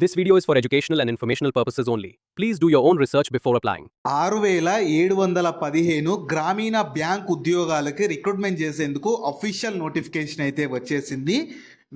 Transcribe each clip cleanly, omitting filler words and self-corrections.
This video is for educational and informational purposes only. Please do your own research before applying. 6715 గ్రామీణ bank ఉద్యోగాలకి recruitment చేసేందుకు official notification అయితే వచ్చేసింది.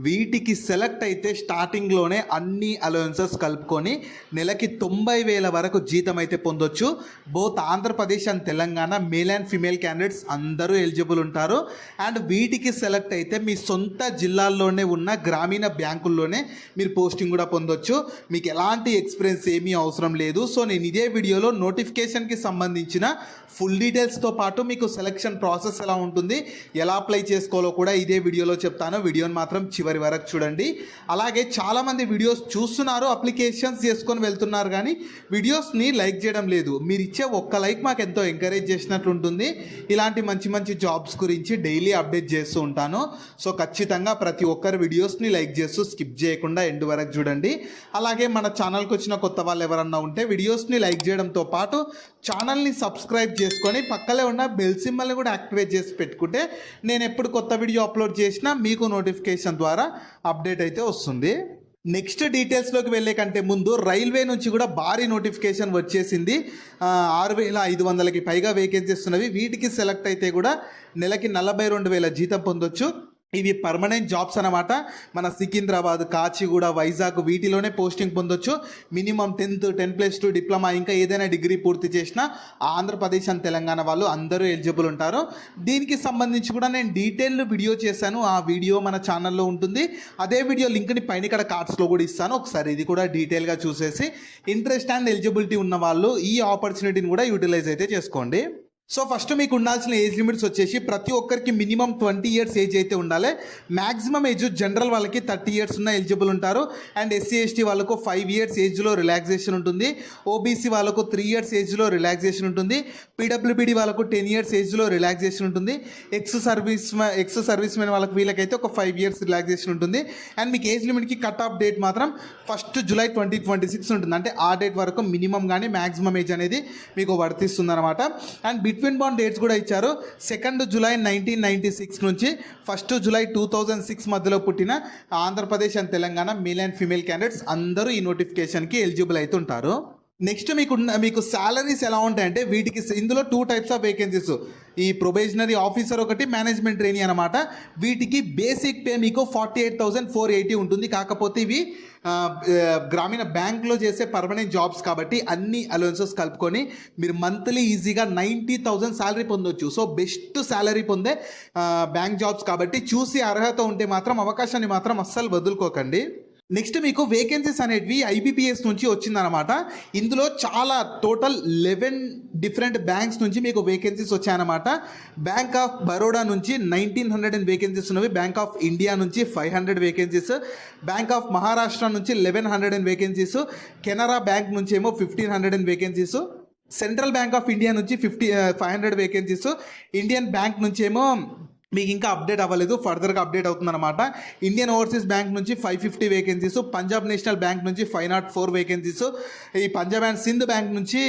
వీటికి select అయితే స్టార్టింగ్లోనే అన్ని అలవెన్సెస్ కలుపుకొని నెలకి 90,000 వరకు జీతం అయితే పొందొచ్చు. Both Andhra Pradesh and Telangana male and female candidates అందరూ ఎలిజిబుల్ ఉంటారు. అండ్ వీటికి సెలెక్ట్ అయితే మీ సొంత జిల్లాల్లోనే ఉన్న గ్రామీణ బ్యాంకుల్లోనే మీరు పోస్టింగ్ కూడా పొందొచ్చు. మీకు ఎలాంటి ఎక్స్పీరియన్స్ ఏమీ అవసరం లేదు. సో నేను ఇదే వీడియోలో నోటిఫికేషన్కి సంబంధించిన ఫుల్ డీటెయిల్స్తో పాటు మీకు సెలెక్షన్ ప్రాసెస్ ఎలా ఉంటుంది, ఎలా అప్లై చేసుకోవాలో కూడా ఇదే వీడియోలో చెప్తాను. వీడియోని మాత్రం చివరి వరకు చూడండి. అలాగే చాలామంది వీడియోస్ చూస్తున్నారు, అప్లికేషన్స్ చేసుకొని వెళ్తున్నారు, కానీ వీడియోస్ని లైక్ చేయడం లేదు. మీరు ఇచ్చే ఒక్క లైక్ మాకు ఎంతో ఎంకరేజ్ చేసినట్లు ఉంటుంది. ఇలాంటి మంచి మంచి జాబ్స్ గురించి డైలీ అప్డేట్ చేస్తూ ఉంటాను. సో ఖచ్చితంగా ప్రతి ఒక్కరు వీడియోస్ని లైక్ చేస్తూ స్కిప్ చేయకుండా ఎండ్ వరకు చూడండి. అలాగే మన ఛానల్కి వచ్చిన కొత్త వాళ్ళు ఎవరన్నా ఉంటే వీడియోస్ని లైక్ చేయడంతో పాటు ఛానల్ని సబ్స్క్రైబ్ చేసుకొని పక్కనే ఉన్న బెల్ సింబల్ని కూడా యాక్టివేట్ చేసి పెట్టుకుంటే నేను ఎప్పుడు కొత్త వీడియో అప్లోడ్ చేసినా మీకు నోటిఫికేషన్ ద్వారా అప్డేట్ అయితే వస్తుంది. నెక్స్ట్ డీటెయిల్స్లోకి వెళ్ళే కంటే ముందు రైల్వే నుంచి కూడా భారీ నోటిఫికేషన్ వచ్చేసింది. 6,500కి పైగా వేకెన్సీస్ ఉన్నవి. వీటికి సెలెక్ట్ అయితే కూడా నెలకి 42,000 జీతం పొందొచ్చు. ఇవి పర్మనెంట్ జాబ్స్ అన్నమాట. మన సికింద్రాబాద్, కాచిగూడ, వైజాగ్ వీటిలోనే పోస్టింగ్ పొందొచ్చు. మినిమం 10+2 డిప్లొమా ఇంకా ఏదైనా డిగ్రీ పూర్తి చేసినా ఆంధ్రప్రదేశ్ అండ్ తెలంగాణ వాళ్ళు అందరూ ఎలిజిబుల్ ఉంటారు. దీనికి సంబంధించి కూడా నేను డీటెయిల్ వీడియో చేశాను. ఆ వీడియో మన ఛానల్లో ఉంటుంది. అదే వీడియో లింక్ని పైన ఇక్కడ కార్డ్స్లో కూడా ఇస్తాను. ఒకసారి ఇది కూడా డీటెయిల్గా చూసేసి ఇంట్రెస్ట్ అండ్ ఎలిజిబిలిటీ ఉన్న వాళ్ళు ఈ ఆపర్చునిటీని కూడా యూటిలైజ్ అయితే చేసుకోండి. సో ఫస్ట్ మీకు ఉండాల్సిన ఏజ్ లిమిట్స్ వచ్చేసి ప్రతి ఒక్కరికి మినిమం 20 years ఏజ్ అయితే ఉండాలి. మ్యాక్సిమం ఏజ్ జనరల్ వాళ్ళకి 30 years ఉన్న ఎలిజిబుల్ ఉంటారు. అండ్ ఎస్సీ ఎస్టీ వాళ్ళకు 5 years ఏజ్లో రిలాక్సేషన్ ఉంటుంది. ఓబీసీ వాళ్ళకు 3 years ఏజ్లో రిలాక్సేషన్ ఉంటుంది. పీడబ్ల్యూబీడీ వాళ్ళకు 10 years ఏజ్లో రిలాక్సేషన్ ఉంటుంది. ఎక్స్ సర్వీస్ మెన్ వాళ్ళకి వీళ్ళకైతే ఒక 5 years రిలాక్సేషన్ ఉంటుంది. అండ్ మీకు ఏజ్ లిమిట్కి కట్ ఆఫ్ డేట్ మాత్రం 1 July 2026 ఉంటుంది. అంటే ఆ డేట్ వరకు మినిమం కానీ మ్యాక్సిమం ఏజ్ అనేది మీకు వర్తిస్తుంది అనమాట. అండ్ బిట్వీన్ బాండ్ డేట్స్ కూడా ఇచ్చారు. 2 July 1996 నుంచి 1 July 2006 మధ్యలో పుట్టిన Andhra Pradesh and Telangana male and female candidates అందరూ ఈ నోటిఫికేషన్కి ఎలిజిబుల్ అవుతుంటారు. నెక్స్ట్ మీకు శాలరీస్ ఎలా ఉంటాయంటే వీటికి ఇందులో 2 types ఆఫ్ వేకెన్సీస్. ఈ ప్రొబేషనరీ ఆఫీసర్ ఒకటి, మేనేజ్మెంట్ ట్రైనీ అనమాట. వీటికి బేసిక్ పే మీకు 48,480 ఉంటుంది. కాకపోతే ఇవి గ్రామీణ బ్యాంక్లో చేసే పర్మనెంట్ జాబ్స్ కాబట్టి అన్ని అలవెన్సెస్ కలుపుకొని మీరు మంత్లీ ఈజీగా 90,000 శాలరీ పొందొచ్చు. సో బెస్ట్ శాలరీ పొందే బ్యాంక్ జాబ్స్ కాబట్టి చూసి అర్హత ఉంటే మాత్రం అవకాశాన్ని మాత్రం అస్సలు వదులుకోకండి. నెక్స్ట్ మీకు వేకెన్సీస్ అనేటివి ఐబీపీఎస్ నుంచి వచ్చిందనమాట. ఇందులో చాలా టోటల్ 11 డిఫరెంట్ బ్యాంక్స్ నుంచి మీకు వేకెన్సీస్ వచ్చాయన్నమాట. బ్యాంక్ ఆఫ్ బరోడా నుంచి 1,900 వేకెన్సీస్ ఉన్నవి. బ్యాంక్ ఆఫ్ ఇండియా నుంచి 500 వేకెన్సీస్. బ్యాంక్ ఆఫ్ మహారాష్ట్ర నుంచి 1,100 వేకెన్సీస్. కెనరా బ్యాంక్ నుంచి ఏమో 1,500 vacancies. Central bank of India నుంచి 500 వేకెన్సీస్. ఇండియన్ బ్యాంక్ నుంచి ఏమో మీకు ఇంకా అప్డేట్ అవ్వలేదు, ఫర్దర్గా అప్డేట్ అవుతుందన్నమాట. ఇండియన్ ఓవర్సీస్ బ్యాంక్ నుంచి 550 వేకెన్సీస్. పంజాబ్ నేషనల్ బ్యాంక్ నుంచి 504 వేకెన్సీస్. ఈ పంజాబ్ అండ్ సింధ్ బ్యాంక్ నుంచి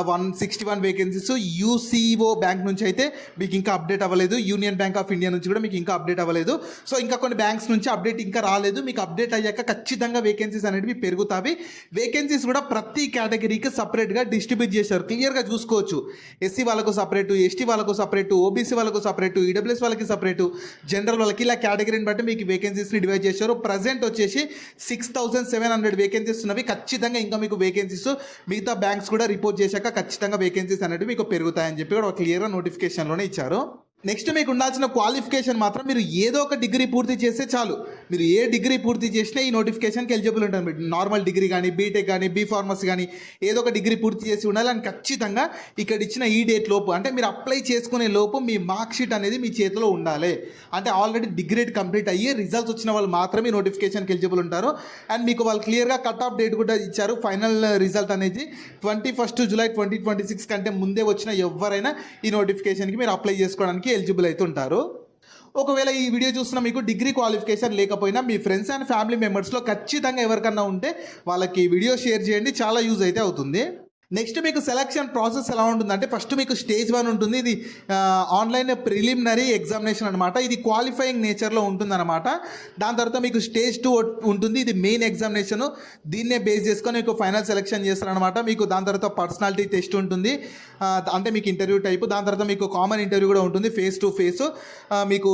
161 వేకెన్సీస్. యూసీఓ బ్యాంక్ నుంచి అయితే మీకు ఇంకా అప్డేట్ అవ్వలేదు. యూనియన్ బ్యాంక్ ఆఫ్ ఇండియా నుంచి కూడా మీకు ఇంకా అప్డేట్ అవ్వలేదు. సో ఇంకా కొన్ని బ్యాంక్స్ నుంచి అప్డేట్ ఇంకా రాలేదు. మీకు అప్డేట్ అయ్యాక ఖచ్చితంగా వేకెన్సీస్ అనేవి పెరుగుతాయి. వేకెన్సీస్ కూడా ప్రతి కేటగిరీకి సపరేట్గా డిస్ట్రిబ్యూట్ చేశారు. క్లియర్గా చూసుకోవచ్చు. ఎస్సీ వాళ్ళకు సపరేటు, ఎస్టీ వాళ్ళకు సపరేటు, ఓబీసీ వాళ్ళకు సపరేటు, ఈడబ్ల్యూఎస్ వాళ్ళకి సపరేటు, జనరల్ వాళ్ళకి, ఇలా కేటగిరీని బట్టి మీకు వేకెన్సీస్ని డివైడ్ చేశారు. ప్రజెంట్ వచ్చేసి 6,700 వేకెన్సీస్ ఉన్నవి. ఖచ్చితంగా ఇంకా మీకు వేకెన్సీస్ మిగతా బ్యాంక్స్ కూడా రిపోర్ట్ చేశాక ఖచ్చితంగా వేకెన్సీస్ అనేవి మీకు పెరుగుతాయని చెప్పి కూడా క్లియర్గా నోటిఫికేషన్లోనే ఇచ్చారు. నెక్స్ట్ మీకు ఉండాల్సిన క్వాలిఫికేషన్ మాత్రం మీరు ఏదో ఒక డిగ్రీ పూర్తి చేస్తే చాలు. మీరు ఏ డిగ్రీ పూర్తి చేసినా ఈ నోటిఫికేషన్కి ఎలిజిబుల్ ఉంటుంది. మీరు నార్మల్ డిగ్రీ కానీ, బీటెక్ కానీ, బీఫార్మసీ కానీ ఏదో ఒక డిగ్రీ పూర్తి చేసి ఉండాలి. అని ఖచ్చితంగా ఇక్కడ ఇచ్చిన ఈ డేట్ లోపు, అంటే మీరు అప్లై చేసుకునే లోపు మీ మార్క్ షీట్ అనేది మీ చేతిలో ఉండాలి. అంటే ఆల్రెడీ డిగ్రీ కంప్లీట్ అయ్యి రిజల్ట్స్ వచ్చిన వాళ్ళు మాత్రమే నోటిఫికేషన్కి ఎలిజిబుల్ ఉంటారు. అండ్ మీకు వాళ్ళు క్లియర్గా కట్ ఆఫ్ డేట్ కూడా ఇచ్చారు. ఫైనల్ రిజల్ట్ అనేది 21 July 2026 కంటే ముందే వచ్చిన ఎవరైనా ఈ నోటిఫికేషన్కి మీరు అప్లై చేసుకోవడానికి ఎలిజిబుల్ అయితే ఉంటారు. ఒకవేళ ఈ వీడియో చూస్తున్న మీకు డిగ్రీ క్వాలిఫికేషన్ లేకపోయినా మీ ఫ్రెండ్స్ అండ్ ఫ్యామిలీ మెంబర్స్లో ఖచ్చితంగా ఎవరికన్నా ఉంటే వాళ్ళకి వీడియో షేర్ చేయండి. చాలా యూజ్ అయితే అవుతుంది. నెక్స్ట్ మీకు సెలక్షన్ ప్రాసెస్ ఎలా ఉంటుందంటే ఫస్ట్ మీకు స్టేజ్ 1 ఉంటుంది. ఇది ఆన్లైన్ ప్రిలిమినరీ ఎగ్జామినేషన్ అనమాట. ఇది క్వాలిఫైయింగ్ నేచర్లో ఉంటుందన్నమాట. దాని తర్వాత మీకు స్టేజ్ 2 ఉంటుంది. ఇది మెయిన్ ఎగ్జామినేషన్. దీన్నే బేస్ చేసుకొని మీకు ఫైనల్ సెలక్షన్ చేస్తారనమాట. మీకు దాని తర్వాత పర్సనాలిటీ టెస్ట్ ఉంటుంది, అంటే మీకు ఇంటర్వ్యూ టైపు. దాని తర్వాత మీకు కామన్ ఇంటర్వ్యూ కూడా ఉంటుంది ఫేస్ టు ఫేస్. మీకు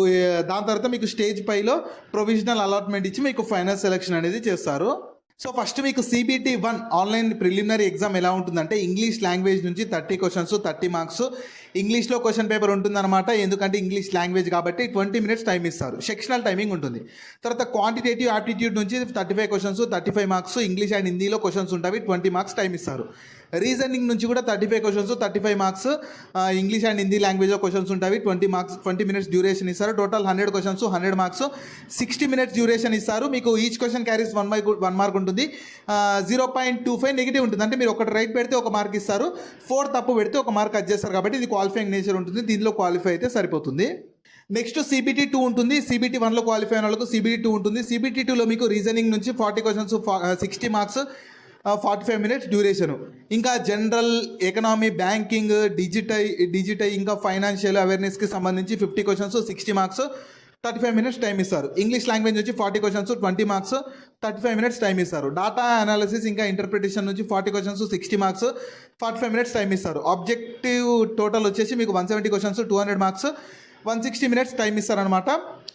దాని తర్వాత మీకు స్టేజ్ 5లో ప్రొవిజనల్ అలాట్మెంట్ ఇచ్చి మీకు ఫైనల్ సెలక్షన్ అనేది చేస్తారు. సో ఫస్ట్ మీకు CBT 1 ఆన్లైన్ ప్రిలిమినరీ ఎగ్జామ్ ఎలా ఉంటుందంటే ఇంగ్లీష్ లాంగ్వేజ్ నుంచి 30 క్వశ్చన్స్ 30 మార్క్స్. ఇంగ్లీష్లో క్వశ్చన్ పేపర్ ఉంటుందన్నమాట. ఎందుకంటే ఇంగ్లీష్ లాంగ్వేజ్ కాబట్టి 20 మినిట్స్ టైం ఇస్తారు. సెక్షనల్ టైమింగ్ ఉంటుంది. తర్వాత క్వాంటిటేటివ్ యాప్టిట్యూడ్ నుంచి 35 క్వశ్చన్స్ 35 మార్క్స్. ఇంగ్లీష్ అండ్ హిందీలో క్వశ్చన్స్ ఉంటాయి, 20 మార్క్స్ టైం ఇస్తారు. రీజనింగ్ నుంచి కూడా 35 questions 35 marks. English and Hindi లాంగ్వేజ్లో క్వశ్చన్స్ ఉంటాయి, 20 మార్క్స్ 20 మినిట్స్ డ్యూరేషన్ ఇస్తారు. Total 100 questions 100 marks, 60 minutes duration ఇస్తారు. మీకు ఈచ్ క్వశ్చన్ క్యారీస్ 1 మార్క్ ఉంటుంది. 0.25 నెగిటివ్ ఉంటుంది. అంటే మీరు ఒకటి రైట్ పెడితే 1 మార్క్ ఇస్తారు, 4 తప్పు పెడితే 1 మార్క్ కట్ చేస్తారు. కాబట్టి ఇది క్వాలిఫైయింగ్ నేచర్ ఉంటుంది. దీనిలో క్వాలిఫై అయితే సరిపోతుంది. నెక్స్ట్ CBT 2 ఉంటుంది. CBT 1లో క్వాలిఫై అయిన వాళ్ళకు CBT 2 ఉంటుంది. CBT 2లో మీకు రీజనింగ్ నుంచి 40 క్వశ్చన్స్ 60 మార్క్స్, 45 మినిట్స్ డ్యూరేషను. ఇంకా జనరల్, ఎకనామీ, బ్యాంకింగ్, డిజిటై ఇంకా ఫైనాన్షియల్ అవేర్నెస్కి సంబంధించి 50 క్వశ్చన్స్ 60 మార్క్స్, 35 మినిట్స్ టైం ఇస్తారు. ఇంగ్లీష్ లాంగ్వేజ్ నుంచి 40 క్వశ్చన్స్ 20 మార్క్స్, 35 మినిట్స్ టైం ఇస్తారు. డేటా అనాలిసిస్ ఇంకా ఇంటర్ప్రిటేషన్ నుంచి 40 క్వశ్చన్స్ 60 మార్క్స్, 45 మినిట్స్ టైం ఇస్తారు. ఆబ్జెక్టివ్ టోటల్ వచ్చేసి మీకు 170 క్వశ్చన్స్ 200 మార్క్స్, 160 మినిట్స్ టైం ఇస్తారనమాట.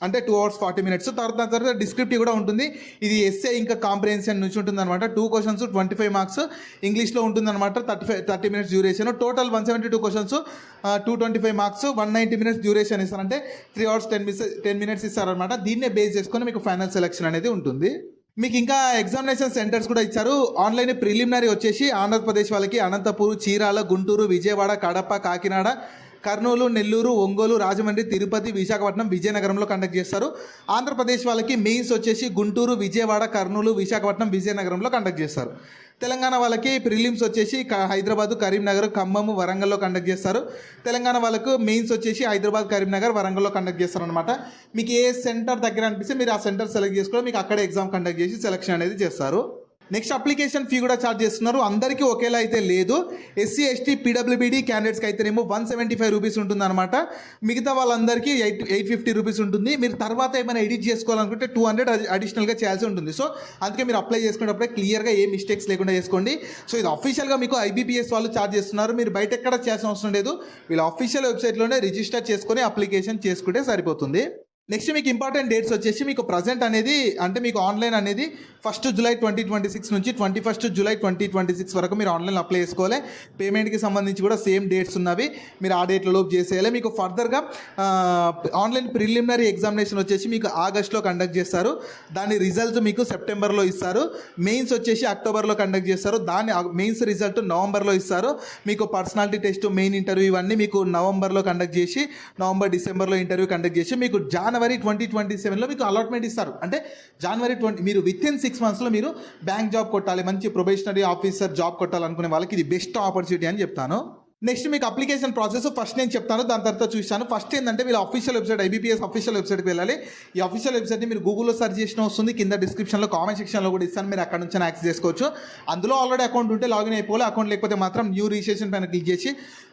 అంటే 2 hours 40 minutes. తర్వాత డిస్క్రిప్టివ్ కూడా ఉంటుంది. ఇది ఎస్ఏ ఇంకా కాంప్రిహెన్షన్ నుంచి ఉంటుంది అనమాట. 2 క్వశ్చన్స్ 25 మార్క్స్. ఇంగ్లీష్లో ఉంటుందన్నమాట. 30 minutes duration. Total 172 questions 225 marks, 190 minutes duration ఇస్తారంటే 3 hours 10 minutes ఇస్తారనమాట. దీన్నే బేస్ చేసుకొని మీకు ఫైనల్ సెలక్షన్ అనేది ఉంటుంది. మీకు ఇంకా ఎగ్జామినేషన్ సెంటర్స్ కూడా ఇచ్చారు. ఆన్లైన్ ప్రిలిమినరీ వచ్చేసి ఆంధ్రప్రదేశ్ వాళ్ళకి అనంతపూర్, చీరాల, గుంటూరు, విజయవాడ, కడప, కాకినాడ, కర్నూలు, నెల్లూరు, ఒంగోలు, రాజమండ్రి, తిరుపతి, విశాఖపట్నం, విజయనగరంలో కండక్ట్ చేస్తారు. ఆంధ్రప్రదేశ్ వాళ్ళకి మెయిన్స్ వచ్చేసి గుంటూరు, విజయవాడ, కర్నూలు, విశాఖపట్నం, విజయనగరంలో కండక్ట్ చేస్తారు. తెలంగాణ వాళ్ళకి ప్రిలిమ్స్ వచ్చేసి హైదరాబాద్, కరీంనగర్, ఖమ్మం, వరంగల్లో కండక్ట్ చేస్తారు. తెలంగాణ వాళ్ళకు మెయిన్స్ వచ్చేసి హైదరాబాద్, కరీంనగర్, వరంగల్లో కండక్ట్ చేస్తారు అనమాట. మీకు ఏ సెంటర్ దగ్గర అనిపిస్తే మీరు ఆ సెంటర్ సెలెక్ట్ చేసుకొని మీకు అక్కడే ఎగ్జామ్ కండక్ట్ చేసి సెలక్షన్ అనేది చేస్తారు. నెక్స్ట్ అప్లికేషన్ ఫీ కూడా ఛార్జ్ చేస్తున్నారు. అందరికీ ఒకేలా అయితే లేదు. SC, ST, PWBD క్యాండిడేట్స్కి అయితేనేమో 175 రూపీస్ ఉంటుందన్నమాట. మిగతా వాళ్ళందరికీ 850 రూపీస్ ఉంటుంది. మీరు తర్వాత ఏమైనా ఎడిట్ చేసుకోవాలనుకుంటే 200 అడిషనల్గా చేయాల్సి ఉంటుంది. సో అందుకే మీరు అప్లై చేసుకునేటప్పుడే క్లియర్గా ఏ మిస్టేక్స్ లేకుండా చేసుకోండి. సో ఇది అఫీషియల్గా మీకు IBPS వాళ్ళు ఛార్జ్ చేస్తున్నారు. మీరు బయట ఎక్కడ చేయాల్సిన అవసరం లేదు. వీళ్ళ అఫీషియల్ వెబ్సైట్లోనే రిజిస్టర్ చేసుకొని అప్లికేషన్ చేసుకుంటే సరిపోతుంది. నెక్స్ట్ మీకు ఇంపార్టెంట్ డేట్స్ వచ్చేసి మీకు ప్రజెంట్ అనేది అంటే మీకు ఆన్లైన్ అనేది 1 జూలై 2026 నుంచి 21 జూలై 2026 వరకు మీరు ఆన్లైన్లో అప్లై చేసుకోవాలి. పేమెంట్కి సంబంధించి కూడా సేమ్ డేట్స్ ఉన్నవి. మీరు ఆ డేట్లలోపు చేసేయాలి. మీకు ఫర్దర్గా ఆన్లైన్ ప్రిలిమినరీ ఎగ్జామినేషన్ వచ్చేసి మీకు ఆగస్ట్లో కండక్ట్ చేస్తారు. దాని రిజల్ట్ మీకు సెప్టెంబర్లో ఇస్తారు. మెయిన్స్ వచ్చేసి అక్టోబర్లో కండక్ట్ చేస్తారు. దాని మెయిన్స్ రిజల్ట్ నవంబర్లో ఇస్తారు. మీకు పర్సనాలిటీ టెస్ట్, మెయిన్ ఇంటర్వ్యూ ఇవన్నీ మీకు నవంబర్లో కండక్ట్ చేసి డిసెంబర్లో ఇంటర్వ్యూ కండక్ట్ చేసి మీకు జనవరి 2027లో మీకు అలాట్మెంట్ ఇస్తారు. అంటే జనవరి 20 మీరు విత్ ఇన్ 6 monthsలో మీరు బ్యాంక్ జాబ్ కొట్టాలి, మంచి ప్రొబేషనరీ ఆఫీసర్ జాబ్ కొట్టాలనుకునే వాళ్ళకి ఇది బెస్ట్ ఆపర్చునిటీ అని చెప్తాను. నెక్స్ట్ మీకు అప్లికేషన్ ప్రాసెస్ ఫస్ట్ నేను చెప్తాను, దాని తర్వాత చూస్తాను. ఫస్ట్ ఏంటంటే వీళ్ళ అఫీషియల్ వెబ్సైట్ IBPS అఫీషియల్ వెబ్సైట్కి వెళ్ళాలి. ఈ అఫీషియల్ వెబ్సైట్ని మీరు గూగుల్లో సెర్చ్ చేసిన వస్తుంది. కింద డిస్క్రిప్షన్లో కామెంట్ సెక్షన్లో కూడా ఇస్తాను. మీరు అక్కడ నుంచి యాక్సెస్ చేసుకోవచ్చు. అందులో ఆల్రెడీ అకౌంట్ ఉంటే లాగిన్ అయిపోవాలి. అకౌంట్ లేకపోతే మాత్రం న్యూ రిజిస్ట్రేషన్ పైన క్లిక్ చేసి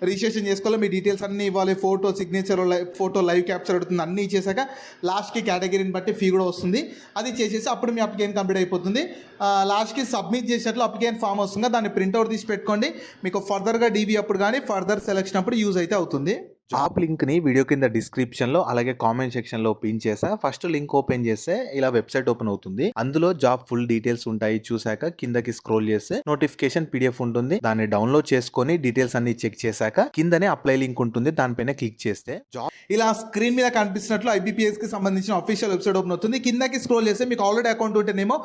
రిజిస్ట్రేషన్ చేసుకోవాలి. మీ డీటెయిల్స్ అన్నీ ఇవ్వాలి. Photo, signature, photo live capture అవుతుంది. అన్నీ ఇచ్చేసాక లాస్ట్కి కేటగిరీని బట్టి ఫీ కూడా వస్తుంది. అది చేసేసి అప్పుడు మీ అప్లికేషన్ కంప్లీట్ అయిపోతుంది. లాస్ట్కి సబ్మిట్ చేసేట్లు అప్లికేషన్ ఫామ్ వస్తుంది. దాన్ని ప్రింట్అవుట్ తీసి పెట్టుకోండి. మీకు ఫర్దర్గా DB అప్పుడు కానీ ఫర్దర్ సెలక్షన్ అప్పుడు యూజ్ అయితే అవుతుంది. జాబ్ లింక్ని వీడియో కింద డిస్క్రిప్షన్లో అలాగే కామెంట్ సెక్షన్లో పిన్ చేసా. ఫస్ట్ లింక్ ఓపెన్ చేస్తే ఇలా వెబ్సైట్ ఓపెన్ అవుతుంది. అందులో జాబ్ ఫుల్ డీటెయిల్స్ ఉంటాయి. చూసాక కిందకి స్క్రోల్ చేస్తే నోటిఫికేషన్ PDF ఉంటుంది. దాన్ని డౌన్లోడ్ చేసుకొని డీటెయిల్స్ అన్ని చెక్ చేశాక కిందనే అప్లై లింక్ ఉంటుంది. దానిపైన క్లిక్ చేస్తే జాబ్ ఇలా స్క్రీన్ మీద కనిపిస్తున్నట్లు IBPSకి సంబంధించిన అఫీషియల్ వెబ్సైట్ ఓపెన్ అవుతుంది. కిందకి స్క్రోల్ చేస్తే మీకు ఆల్రెడీ అకౌంట్ ఉంటేనేమో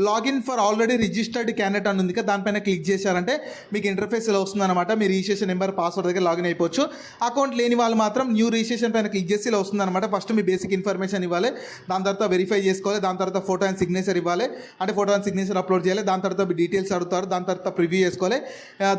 login for already registered candidate అని ఉంది కదా, దానిపైన క్లిక్ చేశారంటే మీకు ఇంటర్ఫేస్ ఇలా వస్తుంది అనమాట. మీ రిజిస్ట్రేషన్ నెంబర్, పాస్వర్డ్ దగ్గర లాగిన్ అయిపోవచ్చు. అకౌంట్ లేని వాళ్ళు మాత్రం న్యూ రిజిస్ట్రేషన్ పైన క్లిక్ చేసి ఇలా వస్తుంది అనమాట. ఫస్ట్ మీ బేసిక్ ఇన్ఫర్మేషన్ ఇవ్వాలి. దాని తర్వాత వెరిఫై చేసుకోవాలి. దాని తర్వాత ఫోటో అండ్ సిగ్నేచర్ ఇవ్వాలి. అంటే ఫోటో అండ్ సిగ్నేచర్ అప్లోడ్ చేయాలి. దాని తర్వాత మీ డీటెయిల్స్ అడుగుతారు. దాని తర్వాత ప్రివ్యూ చేసుకోవాలి.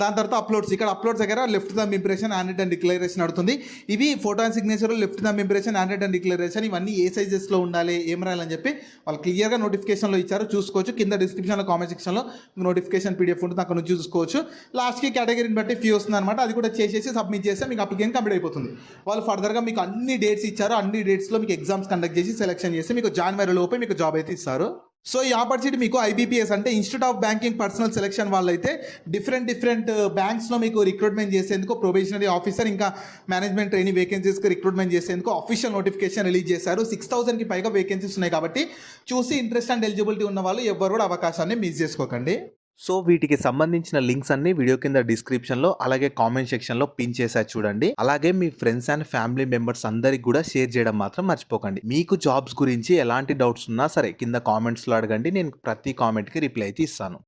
దాని తర్వాత అప్లోడ్స్, ఇక్కడ అప్లోడ్స్ దగ్గర left thumb impression, hand written declaration అడుగుతుంది. ఇవి photo and signature left thumb impression, hand written declaration ఇవన్నీ ఏ సైజెస్లో ఉండాలి, ఏం రాయాలని చెప్పి వాళ్ళు క్లియర్గా నోటిఫికేషన్లో ఇచ్చారు. చూసుకోవచ్చు. కింద డిస్క్రిప్షన్లో కామెంట్ సెక్షన్లో నోటిఫికేషన్ పీడిఎఫ్ ఉంటుంది, అక్కడ నుంచి చూసుకోవచ్చు. లాస్ట్కి కేటగిరీని బట్టి ఫీ వస్తుంది అనమాట. అది కూడా చేసేసి సబ్మిట్ చేస్తే మీకు అప్లికేషన్ కంప్లీట్ అయిపోతుంది. వాళ్ళు ఫర్దర్గా మీకు అన్ని డేట్స్ ఇచ్చారు. అన్ని డేట్స్లో మీకు ఎగ్జామ్స్ కండక్ట్ చేసి సెలెక్షన్ చేసి మీకు జనవరి లోపే మీకు జాబ్ అయితే ఇస్తారు. సో ఈ ఆపర్చునిటీ మీకు IBPS అంటే institute of banking personal selection వాళ్ళైతే డిఫరెంట్ బ్యాంక్స్లో మీకు రిక్రూట్మెంట్ చేసేందుకు ప్రొబేషనరీ ఆఫీసర్ ఇంకా మేనేజ్మెంట్ ట్రైనింగ్ వేకెన్సీస్కి రిక్రూట్మెంట్ చేసేందుకు అఫీషియల్ నోటిఫికేషన్ రిలీజ్ చేశారు. 6,000కి పైగా వేకెన్సీస్ ఉన్నాయి కాబట్టి చూసి ఇంట్రెస్ట్ అండ్ ఎలిజిబిలిటీ ఉన్న వాళ్ళు ఎవరు కూడా అవకాశాన్ని మిస్ చేసుకోకండి. సో వీటికి సంబంధించిన లింక్స్ అన్ని వీడియో కింద డిస్క్రిప్షన్లో అలాగే కామెంట్ సెక్షన్లో పిన్ చేసా చూడండి. అలాగే మీ ఫ్రెండ్స్ అండ్ ఫ్యామిలీ మెంబర్స్ అందరికి కూడా షేర్ చేయడం మాత్రం మర్చిపోకండి. మీకు జాబ్స్ గురించి ఎలాంటి డౌట్స్ ఉన్నా సరే కింద కామెంట్స్లో అడగండి, నేను ప్రతి కామెంట్కి రిప్లై అయితే ఇస్తాను.